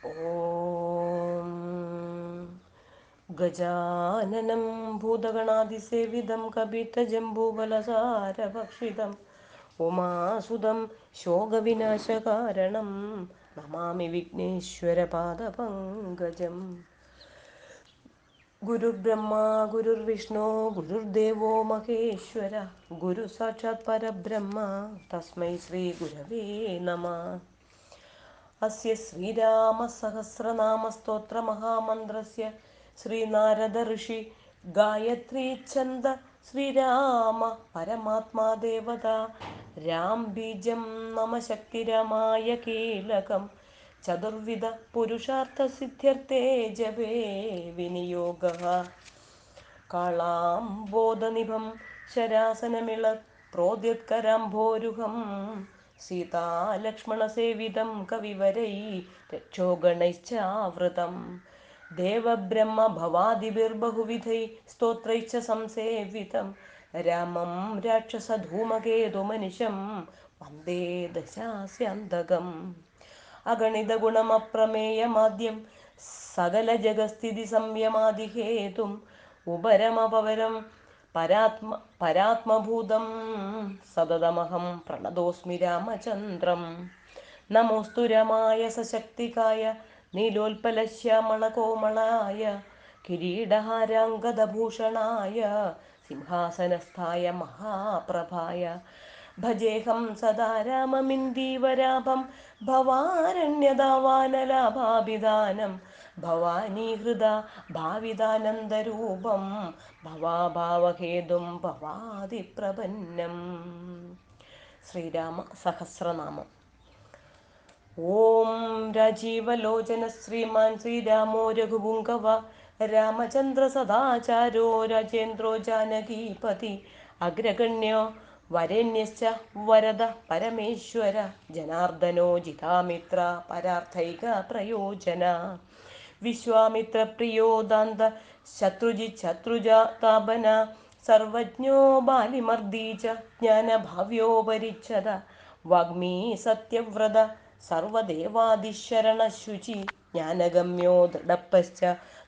ഓം ഗജാനനം ഭൂതഗണാതിസേവിതം കപിത്തജംബൂഫലസാരഭക്ഷിതം ഉമാസുതം ശോകവിനാശകാരണം നമാമി വിഘ്നേശ്വരപാദപങ്കജം. ഗുരുർബ്രഹ്മ ഗുരുർവിഷ്ണു ഗുരുർദേവോ മഹേശ്വര ഗുരു സാക്ഷാത് പരബ്രഹ്മ തസ്മൈ ശ്രീ ഗുരവേ നമഃ. അസ്യ ശ്രീരാമസഹസ്രനാമസ്തോത്രമഹാമന്ത്രസ്യ ശ്രീനാരദ ഋഷി ഗായത്രീ ഛന്ദ ശ്രീരാമ പരമാത്മാ ദേവത രാം ബീജം നമ ശക്തിരമായ കീലകം ചതുർവിധ പുരുഷാർത്ഥസിദ്ധ്യർത്ഥേ ജപേ വിനിയോഗഃ. കാളാംബോധനിഭം ശരാസനമിളത് പ്രോദ്യത്കരാംഭോരുഹം സീതാലക്ഷ്മണസേവിതം കവിവരൈ രക്ഷോഗണൈശ്ചാവൃതം ദേവബ്രഹ്മ ഭവാദിഭിർബഹുവിധൈ സ്തോത്രൈശ്ച സംസേവിതം രാമം രാക്ഷസധൂമകേതുമനിശം വന്ദേ ദശാസ്യന്തകം. അഗണിതഗുണമപ്രമേയമാദ്യം സകലജഗസ്ഥിതി സംയമാദിഹേതും ഉപരമപവരം പരാത്മഭൂതം സതതമഹം പ്രണതോസ്മി രാമചന്ദ്രം. നമോസ്തു രാമായ സശക്തികായ നീലോൽപലശ്യാമളകോമളായ കിരീടഹാരാംഗദഭൂഷണായ സിംഹാസനസ്ഥായ മഹാപ്രഭായ ഭജേഹം സദാ രാമമിന്ദീവരാഭം ഭവാരണ്യദാവാനലാഭാഭിധാനം ഭവാനീഹൃദ ഭാവിതാനന്ദരൂപം ഭവാഭാവഹേതും ഭവാദിപ്രപന്നം. ശ്രീരാമ സഹസ്രനാമം. ഓം രാജീവലോചന ശ്രീമാൻ ശ്രീരാമോ രഘുപുങ്കവ രാമചന്ദ്ര സദാചാരോ രാജേന്ദ്രോ ജാനകീപതി അഗ്രഗണ്യോ വരേണ്യശ്ച വരദ പരമേശ്വര ജനാർദ്ദനോ ജിതാമിത്ര പരാർത്ഥൈക പ്രയോജന വിശ്വാമിത്രപ്രിയോ ദാന്ത ശത്രുജിത് ശത്രുജാതാപന സർവജ്ഞോ ബാലിമർദീ ച ജ്ഞാനഭാവ്യോ പരിച്ഛദ വാഗ്മീ സത്യവ്രത സർവദേവാദിശരണശുചി ജ്ഞാനഗമ്യോ ദൃഢപ്പശ്ച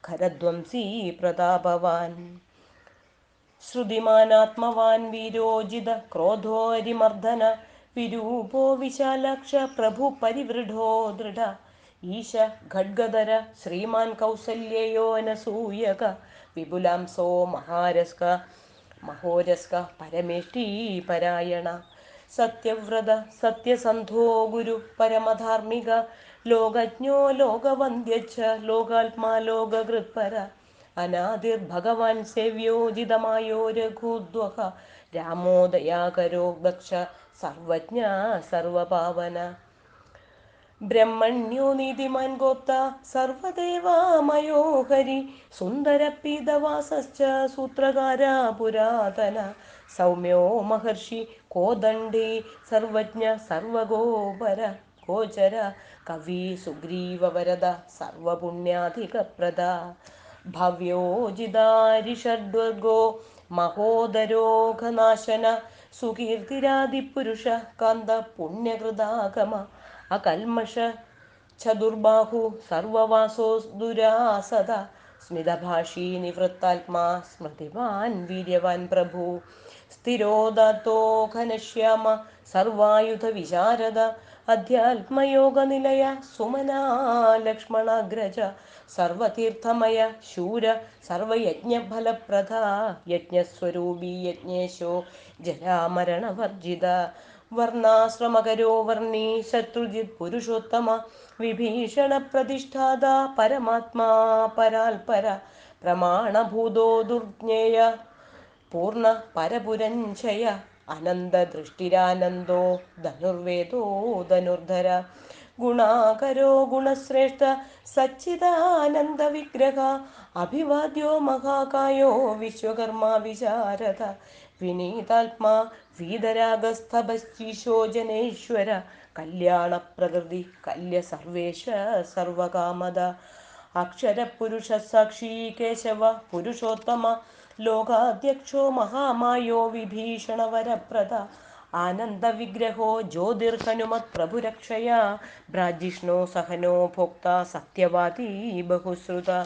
ഖരധ്വംസീ പ്രതാപവാൻ ശ്രുതിമാനാത്മവാൻ വീരോജിത ക്രോധോരിമർദ്ദന വിരൂപോ വിശാലാക്ഷ പ്രഭു പരിവൃഢോ ദൃഢ ഈശ ഖഡ്ഗധര ശ്രീമാൻ കൗസല്യയോ അനസൂയക വിപുലാംസോ മഹോരസ്ക പരമേഷ്ഠീ പരായണ സത്യവ്രത സത്യസന്ധോ ഗുരു പരമധാർമ്മിക ലോകജ്ഞോ ലോകവന്ദ്യച്ഛ ലോകാത്മാ ലോകകൃത്പര അനാദിർഭഗവാൻ സേവ്യോജിതമായോ രഘുദ്വഹ രാമോ ദയാകരോ ദക്ഷ സർവജ്ഞ സർവപാവന ബ്രഹ്മണ്യോ നീതിമാൻ ഗോപ്ത സർവദേവാമയോ ഹരി സുന്ദരപീതവാസശ്ച സൂത്രകാര പുരാതന സൗമ്യോ മഹർഷി കോദണ്ഡി സർവജ്ഞ സർവഗോപര ഗോചര കവി സുഗ്രീവവരദ സർവപുണ്യാധികപ്രദ ഭവ്യോജിതാരിഷഡ്വർഗോ മഹോദരോഘനാശന സുകീർത്തിരാദിപുരുഷ കാന്ത പുണ്യകൃതാഗമ അകൽമഷ ചതുർബാഹു സർവവാസോ ദുരാസദ സ്മിതഭാഷീ നിവൃത്താത്മാ സ്മൃതിവാൻ വീര്യവാൻ പ്രഭു സ്ഥിരോദാത്തോ ഘനശ്യാമ സർവായുധ വിശാരദ അധ്യാത്മയോഗനിലയ സുമനാ ലക്ഷ്മണാഗ്രജ സർവതീർത്ഥമയ ശൂര സർവയജ്ഞഫലപ്രദ യജ്ഞസ്വരൂപീ യജ്ഞേശോ ജരാമരണവർജിത വർണ്ണാശ്രമകരോ വർണ്ണീ ശത്രുജിത് പുരുഷോത്തമ വിഭീഷണ പ്രതിഷ്ഠാത പരമാത്മാ പരാൽപര പ്രമാണഭൂതോ ദുർജ്ഞേയ പൂർണ്ണ പരപുരഞ്ജയ അനന്തദൃഷ്ടിരാനന്ദോ ധനുർവേദോ ധനുർധര ഗുണാകരോ ഗുണശ്രേഷ്ഠ സച്ചിദാനന്ദ വിഗ്രഹ അഭിവാദ്യോ മഹാകായോ വിശ്വകർമാ വിശാരദ വിനീതാത്മാ വീതരാഗസ്തഭശീശോ ജനേശ്വര കല്യാണ പ്രകൃതി കല്യ സർവേശ സർവകാമദ അക്ഷരപുരുഷ സാക്ഷി കേശവ പുരുഷോത്തമ ലോകാധ്യക്ഷോ മഹാമായോ വിഭീഷണ വരപ്രദ ആനന്ദവിഗ്രഹോ ജ്യോതിർഹനുമത് പ്രഭുരക്ഷയാ ഭ്രാജിഷ്ണോ സഹനോ ഭോക്ത സത്യവാദീ ബഹുശ്രുത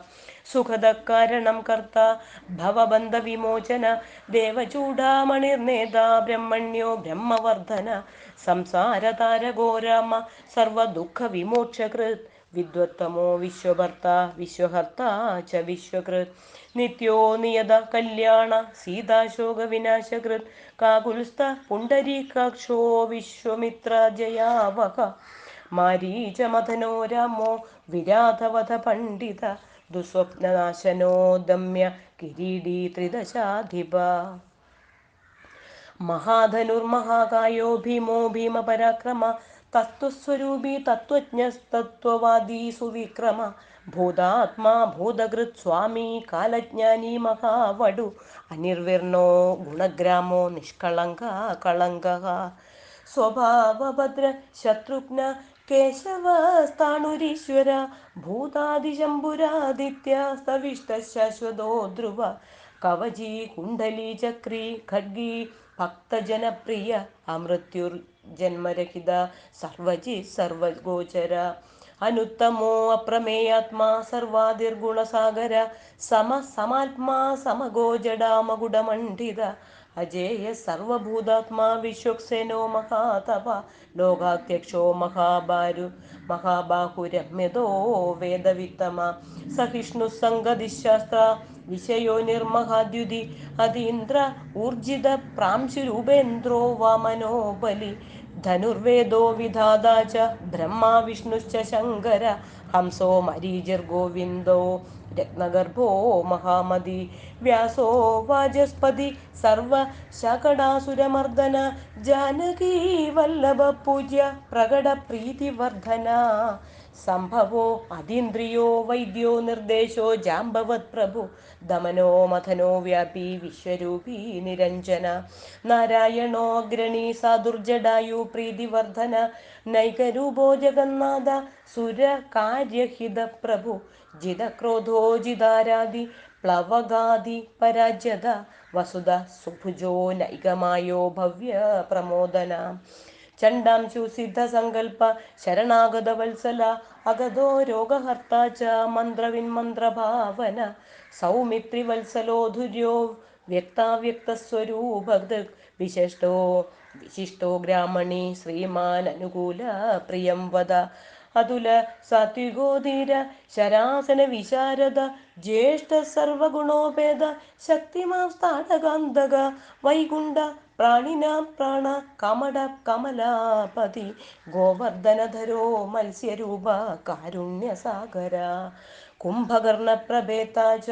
സുഖദകാരണം കർത്ത ഭവബന്ധവിമോചന ദേവചൂഡാമണിർനേതാ ബ്രഹ്മണ്യോ ബ്രഹ്മവർദ്ധന സംസാരതാരകോ രാമ സർവദുഃഖവിമോക്ഷകൃത് വിദ്വത്തമോ വിശ്വഭർത്ത വിശ്വഹർത്ത ച വിശ്വകൃത് നിത്യോ നിയത കല്യാണ സീതാശോകവിനാശകൃത് കാകുൽസ്ഥ പുണ്ടരീകാക്ഷോ വിശ്വമിത്രജയാവഹ മാരീചമഥനോ രാമോ വിരാധവധ പണ്ഡിത ദുസ്വപ്നനാശനോ ദമ്യ കിരീടീ ത്രിദശാധിപ മഹാധനുർമഹാകായോ ഭീമോ ഭീമപരാക്രമ തത്വസ്വരൂപി തത്വജ്ഞസ്തത്വവാദീ സുവിക്രമ ഭൂതാത്മാ ഭൂതകൃത് സ്വാമി കാലജ്ഞാനി മഹാവടു അനിർവിർണോ ഗുണഗ്രാമോ നിഷ്കളങ്ക കളങ്ക സ്വഭാവഭദ്ര ശത്രുഘ്ന കേശവസ്ഥാണുരീശ്വര ഭൂതാദിശംഭുരാദിത്യ സ്തവിഷ്ടശാശ്വതോ ധ്രുവ കവചീ കുണ്ഡലീ ചക്രീ ഖഡ്ഗീ ഭക്തജനപ്രിയ അമൃത്യുർജന്മരഹിത സർവജി സർവഗോചര അനുത്തമോ അപ്രമേയാത്മാ സർവാതിർഗുണസാഗര സമാത്മാ സമഗോജടാമകുടമണ്ഡിത അജേയ സർവഭൂതാത്മാ വിശ്വക്സേനോ മഹാതപ ലോകാധ്യക്ഷോ മഹാബാഹുരമ്യതോ വേദവിത്തമ സഹിഷ്ണു സംഗതിശാസ്ത്ര വിഷയോ നിർമഹാദ്യുതി അതീന്ദ്ര ഊർജിത പ്രാംശുരൂപേന്ദ്രോ വാമനോ ബലി ധനുർവേദോ വിധാതാ ച ബ്രഹ്മാ വിഷ്ണുശ്ച ശങ്കര ഹംസോ മരീചിർഗോവിന്ദോ രത്നഗർഭോ മഹാമതി വ്യാസോ വാചസ്പതി സർവശകടാസുരമർദ്ദന ജാനകീ വല്ലഭ പൂജ്യ പ്രകട പ്രീതിവർദ്ധന സംഭവോ അതീന്ദ്രിയോ വൈദ്യോ നിർദ്ദേശോ ജാംബവത് പ്രഭു ദമനോ മഥനോ വ്യാപി വിശ്വരൂപീ നിരഞ്ജന നാരായണോ അഗ്രണീ സാദുർജടായു പ്രീതിവർദ്ധന നൈകരൂപോ ജഗന്നാഥ സുരകാര്യഹിത പ്രഭു ജിതക്രോധോ ജിതാരാധി പ്ലവഗാദി പരാജ്യത വസുധ സുഭുജോ നൈകമായോ ഭവ്യ പ്രമോദന ചണ്ടാംശു സിദ്ധസങ്കൽപ്പ ശരണാഗത വത്സല അഗതോ രോഗഹർത്ത ച മന്ത്രവിന്മന്ത്രഭാവന സൗമിത്രി വത്സലോ ധുര്യോ വ്യക്താവ്യക്തസ്വരൂപദൃക് വിശിഷ്ടോ ഗ്രാമണി ശ്രീമാൻ അനുകൂല പ്രിയം വദ അതുല സാത്വികോ ധീര ശരാസന വിശാരദ ജ്യേഷ്ഠ സർവഗുണോപേത ശക്തിമാം സ്ഥാടകാന്തക വൈകുണ്ഠ പ്രാണിനാം പ്രാണ കമട കമലാപതി ഗോവർദ്ധനധരോ മത്സ്യരൂപ കാരുണ്യസാഗര കുംഭകർണ പ്രഭേതാ ച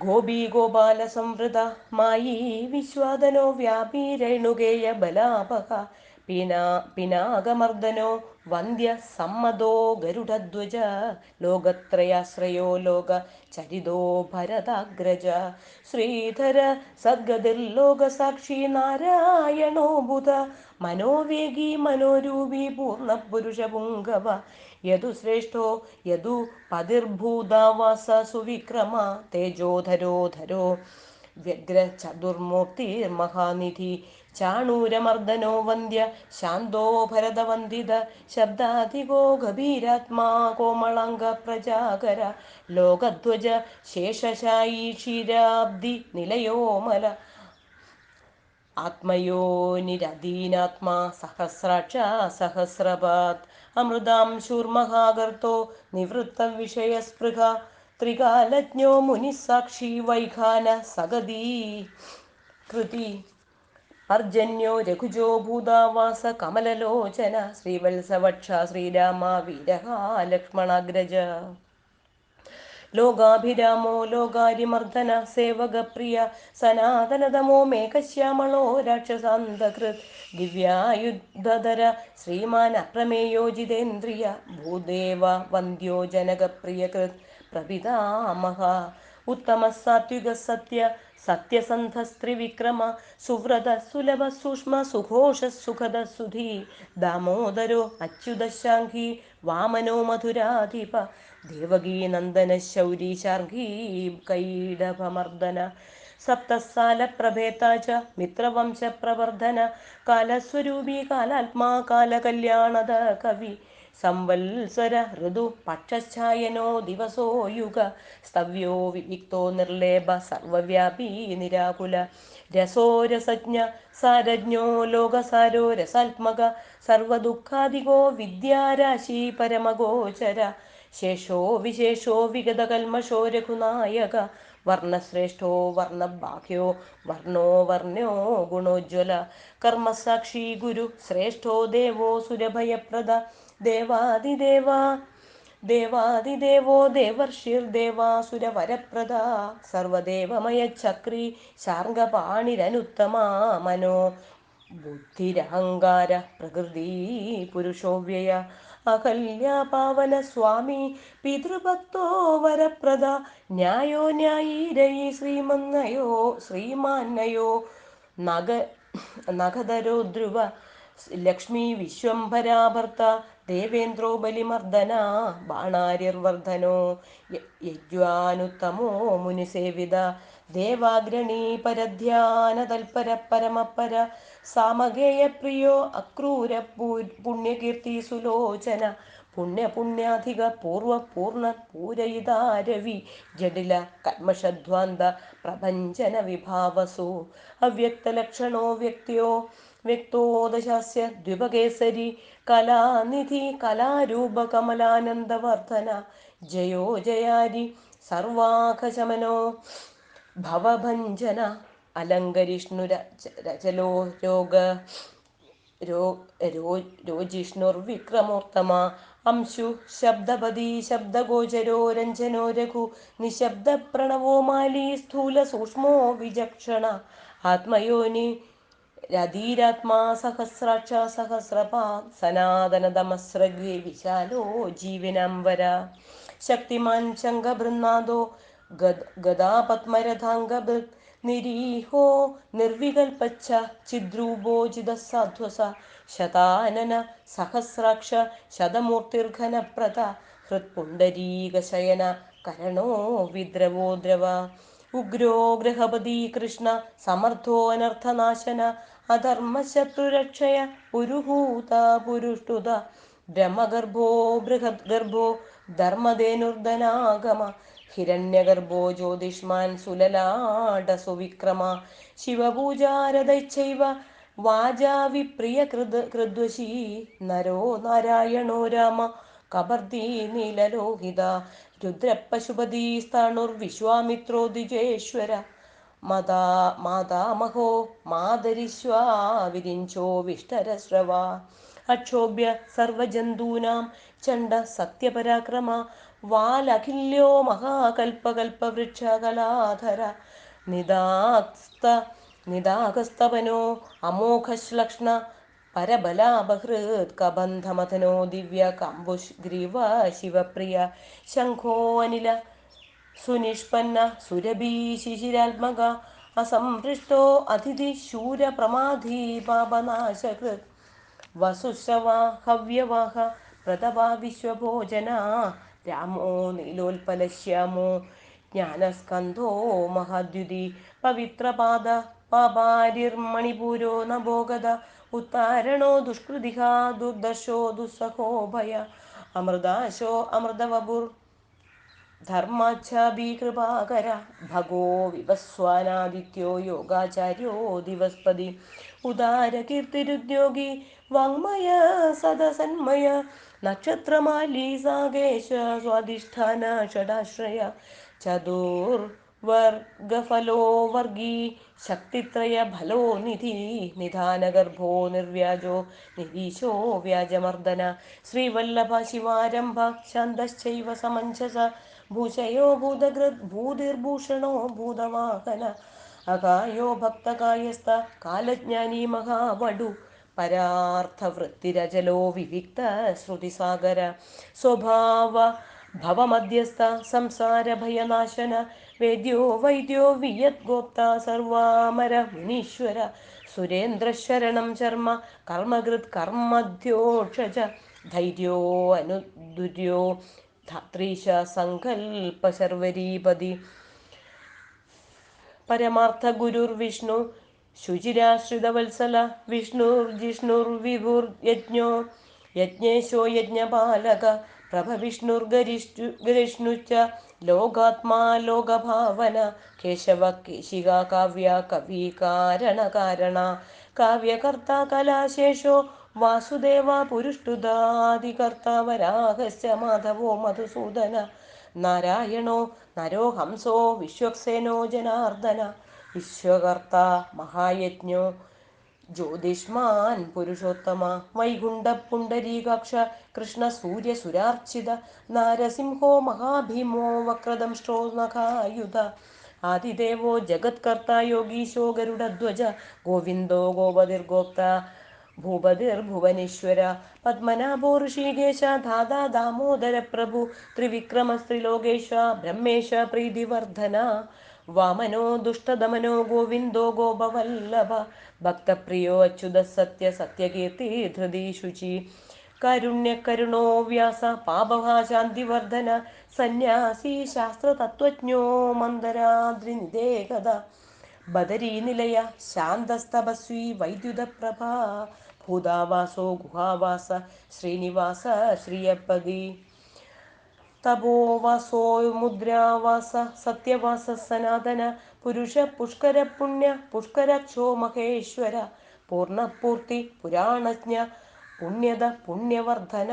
ഗോപീ ഗോപാല സംവൃത മായി വിശ്വാദനോ വ്യാപീ രേണുകേയ ബലാപക പിനാകമർദ്ദനോ വന്ദ്യ സമ്മതോ ഗരുഡധ്വജ ലോകത്രയാശ്രയോ ലോക ചരിതോ ഭരതാഗ്രജ ശ്രീധര സദ്ഗതിർലോകസാക്ഷി നാരായണോ ബുധ മനോവേഗി മനോരൂപി പൂർണ്ണപുരുഷപുങ്കവ യദു ശ്രേഷ്ഠോ യദു പതിർഭൂതാവാസ സുവിക്രമ തേജോധരോ വ്യഗ്ര ചതുർമൂർത്തിർമഹാനിധി ചാണൂരമർദ്ദനോ വന്ദ്യ ശാന്തോ ഭരതവന്ദിത ശബ്ദാധികോ ഗഭീരാത്മാ കോമളാംഗ പ്രജാകര ലോകധ്വജ ശേഷശായി ക്ഷീരാബ്ദി നിലയോമല ആത്മയോ നിരധീനാത്മാ സഹസ്രാക്ഷ സഹസ്രപാത് അമൃതാംശൂർമഹാകർത്തോ നിവൃത്ത വിഷയസ്പൃഹ ത്രികാലജ്ഞോ മുനിസാക്ഷി വൈഖാന സഗതീ കൃതി പർജന്യോ രഘുജോ ഭൂതാവാസ കമലലോചന ശ്രീവത്സവക്ഷ ശ്രീരാമ വീരഹ ലക്ഷ്മണാഗ്രജ ലോകാഭിരാമോ ലോകാരിമർദ്ദന സേവകപ്രിയ സനാതനതമോ മേഘശ്യാമളോ രാക്ഷസാന്തകൃത് ദിവ്യായുധര ശ്രീമാൻ അപ്രമേയോ ജിതേന്ദ്രിയ ഭൂദേവ വന്ദ്യോ ജനകപ്രിയകൃത് പ്രപിതാമഹ ഉത്തമ സാത്വിക സത്യസന്ധസ്ത്രിവിക്രമ സുവ്രത സുലഭ സൂക്ഷ്മ സുഘോഷ സുഖദ സുധീ ദാമോദരോ അച്യുതശാംഘി വാമനോ മധുരാധിപ ദേവകീ നന്ദന ശൗരി ശാർഘീ കൈഡഭമർദ്ദന സപ്തസാലപ്രഭേതാ ച മിത്രവംശപ്രവർദ്ധന കാലസ്വരൂപി കാലാത്മാ കാലകല്യാണത കവി സംവത്സര ഋതു പക്ഷഛായനോ ദിവസോ യുഗ സ്തവ്യോ വിവിക്തോ നിർലേപ സർവവ്യാപി നിരാകുല രസോരസജ്ഞ സാരജ്ഞോ ലോകസാരോ രസാത്മക സർവദുഃഖാദികോ വിദ്യാരാശി പരമഗോചര ശേഷോ വിശേഷോ വിഗതകൽമഷോ രഘുനായക വർണ്ണശ്രേഷ്ഠോ വർണ്ണബാഹ്യോ വർണ്ണോ വർണ്ണ്യോ ഗുണോജ്വല കർമ്മസാക്ഷി ഗുരു ശ്രേഷ്ഠോ ദേവോ സുരഭയപ്രദ ദേവാദിദേവ ദേവാദിദേവോ ദേവർഷിർദേവാസുരവരപ്രദ സർവദേവമയചക്രി ശാർംഗപാണിരനുത്തമാ മനോ ബുദ്ധിരഹങ്കാര പ്രകൃതി പുരുഷോവ്യയ അഹല്യ പാവന സ്വാമി പിതൃഭക്തോ വരപ്രദ ന്യായോ ന്യായീരയി ശ്രീമാന്നയോ നഗ നഖധരോ ധ്രുവ ലക്ഷ്മി വിശ്വംഭരാഭർത്ത ദേവേന്ദ്രോ ബലിമർദ്ദന ബാണാര്യർവർദ്ധനോ യജ്വാനുത്തമോ മുനിസേവിത ദേവാഗ്രണീ പരധ്യാന തൽപര പരമപര സാമഗേയ പ്രിയോ അക്രൂര പുണ്യകീർത്തി സുലോചന പുണ്യപുണ്യാധിക പൂർവ പൂർണ്ണ പൂരയിതാരവി ജഡില കന്മഷധ്വാന്ത പ്രപഞ്ചന വിഭാവസു അവ്യക്തലക്ഷണോ വ്യക്തിയോ വ്യക്തോ ദശാസ്യ ദ്വിപകേസരി കലാനിധി കലാരൂപ കമലാനന്ദവർദ്ധന ജയോ ജയാരി സർവാഘശമനോ ഭവഭഞ്ജന അലങ്കരിഷ്ണുരചലോ രോജിഷ്ണുർവിക്രമോത്തമ അംശു ശബ്ദപദീ ശബ്ദഗോചരോ രഞ്ജനോ രഘു നിശബ്ദ പ്രണവോ മാലി സ്ഥൂല സൂക്ഷ്മോ വിചക്ഷണ ആത്മയോനി രധീരാത്മാ സഹസ്രാക്ഷ സഹസ്രപാ സനാതനതമസ്രഗ്വി വിശാലോ ജീവനംബര ശക്തിമാൻ ശംഖഭൃന്നാദോ ഗദാപത്മരഥാംഗഭൃത് നിരീഹോ നിർവികൽപ്പച്ച ചിദ്രൂപോജിത സാധ്വസ ശതാനന സഹസ്രാക്ഷ ശതമൂർത്തിർഘനപ്രത ഹൃത്പുണ്ടരീകശയന കരണോ വിദ്രവോ ദ്രവ ഉഗ്രോ ഗൃഹപതി കൃഷ്ണ സമർത്ഥോ അനർത്ഥനാശന അധർമ്മശത്രുരക്ഷയ പുരുഹൂത പുരുഷ്ടുത ബ്രഹ്മഗർഭോ ബൃഹദ്ഗർഭോ ധർമ്മധേനുർധനാഗമ ഹിരണ്യഗർഭോ ജ്യോതിഷ്മാൻ സുലലാട സുവിക്രമ ശിവപൂജാരതൈച്ചൈവ വാചാ വിപ്രിയ കൃദ്വശീ നരോ നാരായണോ രാമ കബർദീ നീലലോഹിത രുദ്രപശുപതി സ്ഥാണുർവിശ്വാമിത്രോ ദ്വിജേശ്വര മാതാമഹോ മാതരിശ്വാ വിരിഞ്ചോ വിഷ്ടരശ്രവ അക്ഷോഭ്യ സർവജന്തൂനാം ചണ്ഡ സത്യപരാക്രമ വാലഖില്യോ മഹാകൽപകൽപവൃക്ഷകലാധര നിദാഗസ്തവനോ അമോഘശ്ലക്ഷ്ണ പരബലാപഹൃത് കബന്ധമഥനോ ദിവ്യ കമ്പുഷ് ഗ്രീവ ശിവപ്രിയ ശംഖോ അനില സുനിഷ്പന്ന സുരഭി ശിശിരാത്മക അസംപൃഷ്ടോ അതിഥി ശൂര പ്രമാധി പാപനാശകൃത് വസുശ്രവ ഹവ്യവാഹ പ്രതവാ വിശ്വഭോജന രാമോ നീലോൽപലശ്യാമോ ജ്ഞാനസ്കന്ധോ മഹാദ്യുതി പവിത്രപാദ പാപാരിർമണിപൂരോ നഭോഗത ഉത്താരണോ ദുഷ്കൃതിഹ ദുർദർശോ ദുസ്സഹോ ഭയ അമൃതാശോ അമൃതവപുർ ധർമാച്ഛാഭി കൃപാകര ഭഗോ വിവസ്വാനാദിത്യോ യോഗാചാര്യോ ദിവസ്പതി ഉദാരകീർത്തിരുദ്യോഗി വാങ്മയ സദസന്മയ നക്ഷത്രമാലി സാകേശ സ്വാധിഷ്ഠാന ഷടാശ്രയ ചതുർവർഗഫലോ വർഗീ ശക്തിത്രയ ഫലോ നിധി നിധാനഗർഭോ നിർവ്യാജോ നിരീശോ വ്യാജമർദ്ദന ശ്രീവല്ലഭ ശിവാരംഭ ശാന്തശ്ചൈവ സമഞ്ജസ ഭൂഷയോ ഭൂതകൃത് ഭൂതിർഭൂഷണോ ഭൂതവാഹന അകായോ ഭക്തകായസ്ഥ കാലജ്ഞാനി മഹാവടു പരാർത്ഥവൃത്തിരചലോ വിവിക്ത ശ്രുതിസാഗര സ്വഭാവ ഭവമധ്യസ്ഥ സംസാരഭയനാശന വേദ്യോ വൈദ്യോ വിയദ്ഗോപ്ത സർവാമര മുനീശ്വര സുരേന്ദ്രശരണം ചർമ്മ കർമ്മകൃത് കർമ്മധ്യോക്ഷജ ധൈര്യോ അനുദുര്യോ ധാത്രീശ സങ്കൽപ്പ ശർവരീപതി परमार्थगुरुर्विष्णु शुचिराश्रितवत्सल विष्णुर्जिष्णुर्विभुर्यज्ञो यज्ञेशो यज्ञपालक प्रभविष्णुर्गरिष्णुश्च लोकात्मा लोकभावन केशव केशिका काव्य कविकारणकारण काव्यकर्ता कलाशेषो वासुदेव पुरुष्टुदादिकर्ता वराहस्य माधवो मधुसूदन नारायणो नरो हंसो विश्वक्सेनो जनार्दन विश्वकर्ता महायज्ञो ജ്യോതിഷ്മാൻ പുരുഷോത്തമ വൈകുണ്ഠ പുണ്ടരീകാക്ഷ കൃഷ്ണ സൂര്യ സുരാർച്ചിത നാരസിംഹോ മഹാഭീമോ വക്രദംഷ്ട്രോ നഖായുധ ആദിദേവോ ജഗത്കർത്ത യോഗീശോ ഗരുഡധ്വജ ഗോവിന്ദോ ഗോപതിർഗോപ്ത ഭൂപതിർഭുവനേശ്വര പത്മനാഭോ ഋഷികേശ ധാതാ ദാമോദര പ്രഭു ത്രിവിക്രമസ്ത്രിലോകേശ ബ്രഹ്മേശ പ്രീതിവർദ്ധന വാമനോ ദുഷ്ടദമനോ ഗോവിന്ദോ ഗോപവല്ലഭ ഭക്തപ്രിയോ അച്യുത സത്യ സത്യകീർത്തി ധൃതി ശുചി കാരുണ്യകരുണോ വ്യാസ പാപഭാശാന്തിവർദ്ധന സന്യാസി ശാസ്ത്രതത്വജ്ഞോ മന്ദരാദ്രിനിദേകത ബദരീനിലയ ശാന്തസ്തപസ്വി വൈദ്യുതപ്രഭ ഭൂതാവാസോ ഗുഹാവാസ ശ്രീനിവാസ ശ്രീയപ്പതി തപോവാസോ മുദ്രാവാസ സത്യവാസ സനാതന പുരുഷ പുഷ്കര പുണ്യ പുഷ്കരക്ഷോ മഹേശ്വര പൂർണ്ണപൂർത്തി പുരാണജ്ഞ പുണ്യത പുണ്യവർദ്ധന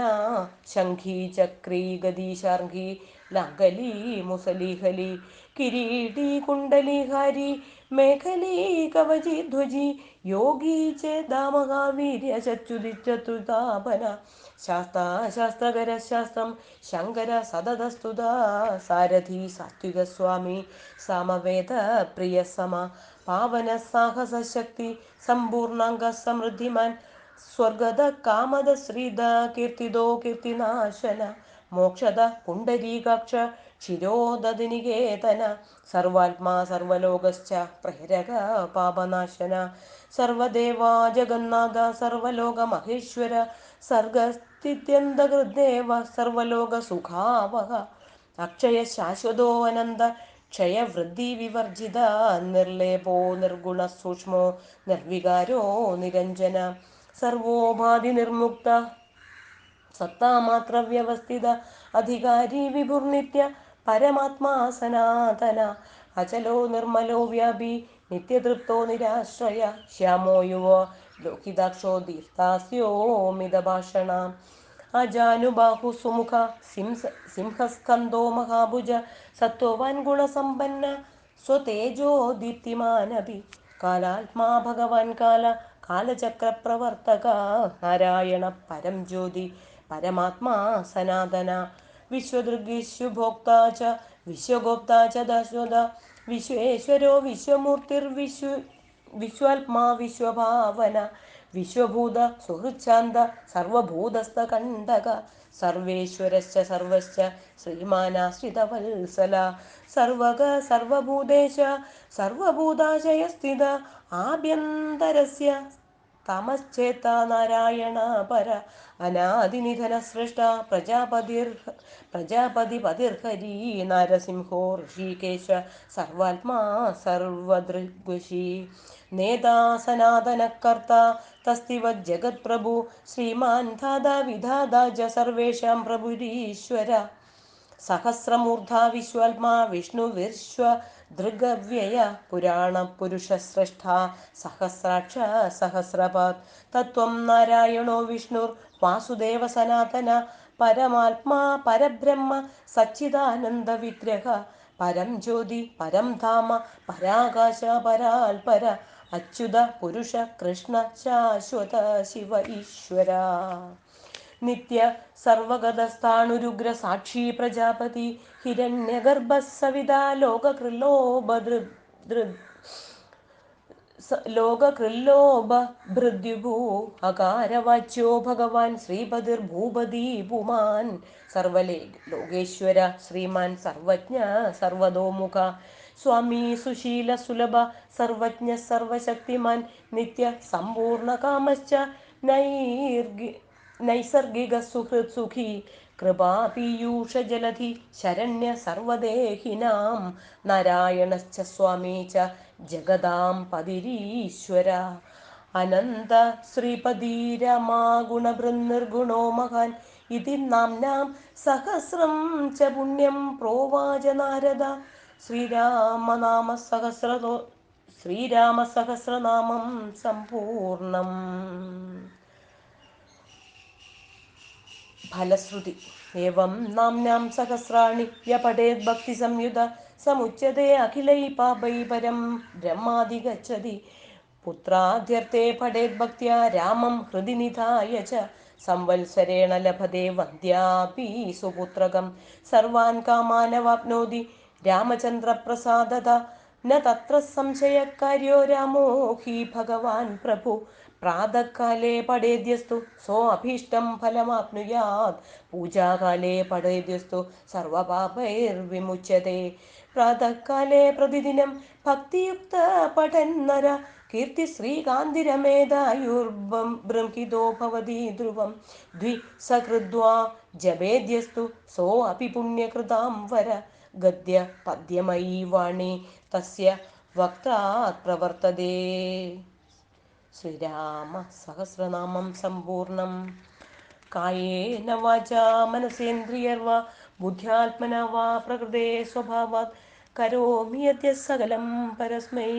ശംഖീ ചക്രീ ഗദീശാർഘി ലാംഗലീ മുസലീഹലി കിരീടീ കുണ്ടലീഹാരി മേഖലീ കവചി ധ്വജി യോഗീ ചേതാമഹാവീര്യചുതിചതുതാപന ശാസ്താ ശാസ്ത്രകര ശാസ്ത്രം ശങ്കര സതതസ്തുത സാരഥി സാത്വിക സ്വാമി സാമവേദ പ്രിയ സമ പാവന സാഹസ ശക്തി സമ്പൂർണാംഗ സമൃദ്ധിമാൻ സ്വർഗത കാമദ ശ്രീദ കീർത്തിദോ കീർത്തിനാശന മോക്ഷദ പുണ്ടരീകാക്ഷ ക്ഷീരോദനികേതന സർവാത്മാ സർവലോകശ്ച പ്രേരക പാപനാശന സർവദേവാ ജഗന്നാഥ സർവലോക മഹേശ്വര സർഗസ്ഥിത്യന്തകൃദേവ സർവലോക സുഖാവഹ അക്ഷയ ശാശ്വതോ അനന്ത ക്ഷയവൃദ്ധി വിവർജിത നിർലേപോ നിർഗുണ സൂക്ഷ്മോ നിർവികാരോ നിരഞ്ജന സർവോപാധി നിർമുക്ത സത്താമാത്ര വ്യവസ്ഥിത അധികാരി വിഭുർനിത്യ പരമാത്മാ സനാതന അചലോ നിർമ്മലോ വ്യാപി നിത്യതൃപ്തോ നിരാശ്രയ ശ്യാമോ യുവോ ലോഹിതാക്ഷോ ദീർത്താസ്യോ മിതഭാഷണ അജാനുബാഹു സുമുഖ സിംഹസ്കന്ധോ മഹാഭുജ സത്വവാൻ ഗുണസമ്പന്ന സ്വതേജോ ദീപ്തിമാനഭി കാലാത്മാ ഭഗവാൻ കാല കാലചക്രപ്രവർത്തക നാരായണ പരം ജ്യോതി പരമാത്മാ സനാതന വിശ്വദൃഗ്വിശ്വഭോക്ത ച വിശ്വഗോപ്ത ച ദശോദ വിശ്വേശ്വരോ വിശ്വാത്മാ വിശ്വഭാവന വിശ്വഭൂത സുഹൃച്ഛാന്ത സർവഭൂതസ്ഥകണ്ഠക സർവേശ്വരശ്ച സർവശ്ച ശ്രീമാനാശ്രിതവത്സല സർവക സർവഭൂതേശ സർവഭൂതാശയസ്ഥിത ആഭ്യന്തരസ്യ തമശ്ചേത നാരായണ പര അനാദിനിധന സൃഷ്ട പ്രജാപതിപതിർഹരി നരസിംഹോ ഋഷികേശ സർവാത്മാ സർവദൃഗ്വശി നേതാ സനാതനകർത്ത തസ്തിവ ജഗത്പ്രഭു ശ്രീമാൻ ധാതാ വിധാതാ ച സർവേഷാം പ്രഭുരീശ്വര സഹസ്രമൂർധാ വിശ്വാത്മാ വിഷ്ണു വിശ്വദൃഗവ്യയ പുരാണ പുരുഷശ്രേഷ്ഠ സഹസ്രാക്ഷ സഹസ്രപാത് തത്വം നാരായണോ വിഷ്ണുർ വാസുദേവ സനാതന പരമാത്മാ പരബ്രഹ്മ സച്ചിദാനന്ദ വിഗ്രഹ പരം ജ്യോതി പരം ധാമ പരാകാശ പരാൽപര അച്യുത പുരുഷ കൃഷ്ണ ശാശ്വത ശിവ ഈശ്വര നിത്യ സർവഗതസ്ഥാണുരുഗ്ര സാക്ഷി പ്രജാപതി ഹിരണ്യഗർഭ സവിതാ ലോകകൃല്ലോഭ ഭൃദ്യുഭൂ അകാരവാച്യോ ഭഗവാൻ ശ്രീപതിർഭൂപതി പുമാൻ സർവലോകേശ്വര ശ്രീമാൻ സർവജ്ഞ സർവതോമുഖ സ്വാമി സുശീല സുലഭ സർവജ്ഞ സർവശക്തിമാൻ നിത്യ സമ്പൂർണ കാമശ്ച നൈർഗി നൈസർഗിക സുഹൃത് സുഖി കൃപാപീയൂഷജലധി ശരണ്യ സർവദേഹിനാം നാരായണശ്ച സ്വാമീ ച ജഗതാം പതിരീശ്വര അനന്ത ശ്രീപദീരമാഗുണഭൃന്നിർഗുണോ മഹാൻ ഇതി നാംനാം സഹസ്രം ച പുണ്യം പ്രോവാച നാരദ ശ്രീരാമനാമസഹസ്രതോ ശ്രീരാമസഹസ്രനാമം സമ്പൂർണം. ഫലശ്രുതി ഏവം നാംനാം സഹസ്രാണി യപഠേത് ഭക്തിസംയുത സമുച്യത്തെ അഖിലൈ പാപൈ പരം ബ്രഹ്മാധിഗച്ഛതി. പുത്രാദ്യർത്ഥേ പഠേത് ഭക്ത്യാ രാമം ഹൃദി നിധായ ച സംവത്സരേണ ലഭതേ വന്ദ്യാപി സുപുത്രകം സർവാൻ കാമാനവാപ്നോതി രാമചന്ദ്രപ്രസാദത ന തത്ര സംശയകാര്യോ രാമോ ഹി ഭഗവാൻ പ്രഭു. പ്രാതഃകാലേ പഠേദ്യസ്തു സോ അഭീഷ്ടം ഫലമാപ്നുയാത് പൂജാകാലേ പഠേദ്യസ്തു സർവപാപൈർവിമുച്യത്തെ. പ്രാതഃകാലേ പ്രതിദിനം ഭക്തിയുക്ത പഠന്നര കീർത്തി ശ്രീകാന്തിരമേധായുർബൃംഹിതോ ഭവതി ധ്രുവം ദ്വിസകൃദ്വാ ജപേദ്യസ്തു സോ അപി പുണ്യകൃതാം വര. ഗദ്യ പദ്യമയീ വാണി തസ്യ വക്ത്രാത് പ്രവർത്തതേ. ശ്രീരാമ സഹസ്രനാമം സമ്പൂർണം. കായേന വാചാ മനസേന്ദ്രിയർവാ ബുദ്ധ്യാത്മന വാ പ്രകൃതേ സ്വഭാവാത് കരോമി യദ്യത് സകലം പരസ്മൈ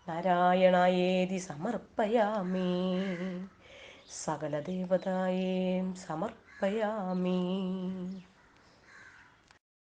നാരായണായേതി സമർപ്പയാമി. സകലദേവതായേ സമർപ്പയാമി.